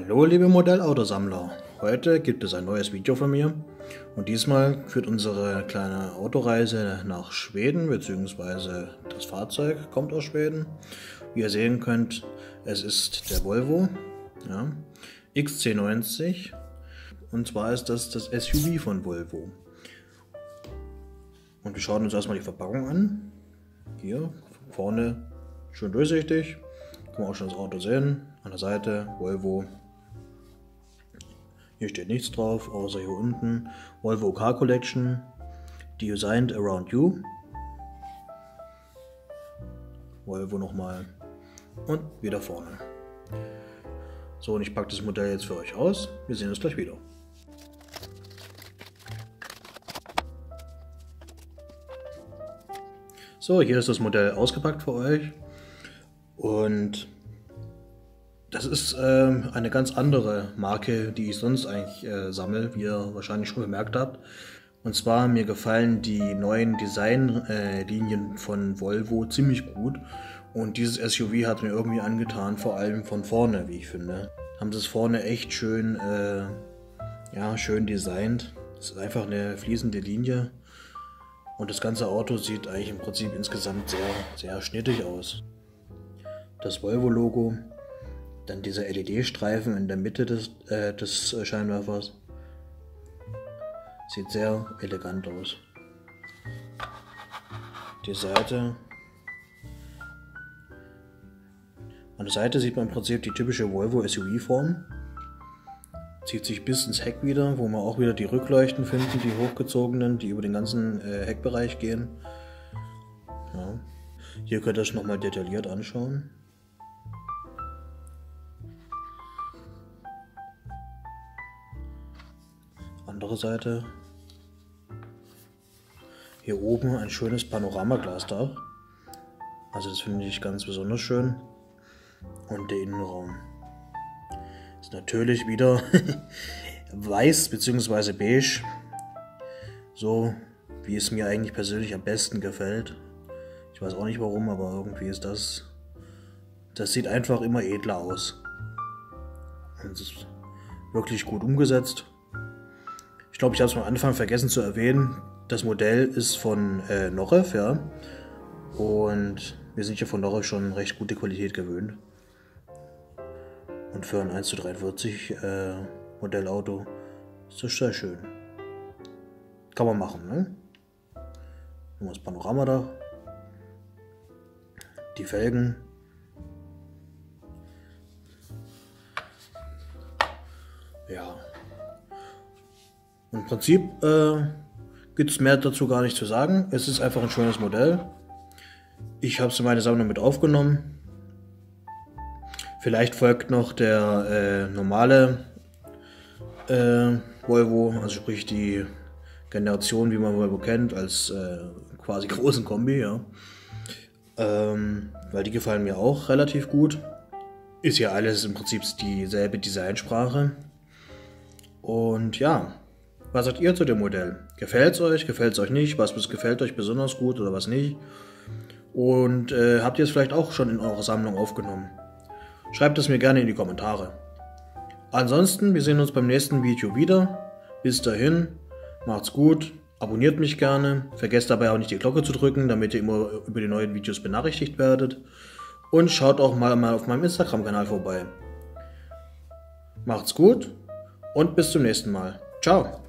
Hallo liebe Modellautosammler, heute gibt es ein neues Video von mir und diesmal führt unsere kleine Autoreise nach Schweden, beziehungsweise das Fahrzeug kommt aus Schweden. Wie ihr sehen könnt, es ist der Volvo XC90 und zwar ist das SUV von Volvo. Und wir schauen uns erstmal die Verpackung an. Hier vorne schön durchsichtig, kann man auch schon das Auto sehen. An der Seite Volvo. Hier steht nichts drauf, außer hier unten Volvo Car Collection, Designed Around You. Volvo nochmal und wieder vorne. So, und ich packe das Modell jetzt für euch aus. Wir sehen uns gleich wieder. So, hier ist das Modell ausgepackt für euch und das ist eine ganz andere Marke, die ich sonst eigentlich sammle, wie ihr wahrscheinlich schon bemerkt habt. Und zwar mir gefallen die neuen Designlinien von Volvo ziemlich gut und dieses SUV hat mir irgendwie angetan, vor allem von vorne, wie ich finde. Haben sie es vorne echt schön, schön designt. Es ist einfach eine fließende Linie. Und das ganze Auto sieht eigentlich im Prinzip insgesamt sehr, sehr schnittig aus. Das Volvo-Logo, dann dieser LED-Streifen in der Mitte des Scheinwerfers. Sieht sehr elegant aus. Die Seite. An der Seite sieht man im Prinzip die typische Volvo SUV-Form. Zieht sich bis ins Heck wieder, wo wir auch wieder die Rückleuchten finden, die hochgezogenen, die über den ganzen Heckbereich gehen. Ja. Hier könnt ihr euch nochmal detailliert anschauen. Andere Seite. Hier oben ein schönes Panoramaglasdach. Also das finde ich ganz besonders schön. Und der Innenraum ist natürlich wieder weiß bzw. beige, so wie es mir eigentlich persönlich am besten gefällt. Ich weiß auch nicht warum, aber irgendwie ist das sieht einfach immer edler aus. Und es ist wirklich gut umgesetzt. Ich glaube, ich habe es am Anfang vergessen zu erwähnen, das Modell ist von Norev, ja. Und wir sind ja von Norev schon recht gute Qualität gewöhnt. Und für ein 1:43 Modellauto ist das sehr schön. Kann man machen, ne? Das Panoramadach. Die Felgen. Ja. Im Prinzip gibt es mehr dazu gar nicht zu sagen. Es ist einfach ein schönes Modell. Ich habe es in meine Sammlung mit aufgenommen. Vielleicht folgt noch der normale Volvo, also sprich die Generation, wie man Volvo kennt, als quasi großen Kombi, ja. Weil die gefallen mir auch relativ gut. Ist ja alles im Prinzip dieselbe Designsprache. Und ja, was sagt ihr zu dem Modell? Gefällt es euch nicht? Was gefällt euch besonders gut oder was nicht? Und habt ihr es vielleicht auch schon in eurer Sammlung aufgenommen? Schreibt es mir gerne in die Kommentare. Ansonsten, wir sehen uns beim nächsten Video wieder. Bis dahin, macht's gut, abonniert mich gerne, vergesst dabei auch nicht die Glocke zu drücken, damit ihr immer über die neuen Videos benachrichtigt werdet. Und schaut auch mal auf meinem Instagram-Kanal vorbei. Macht's gut und bis zum nächsten Mal. Ciao!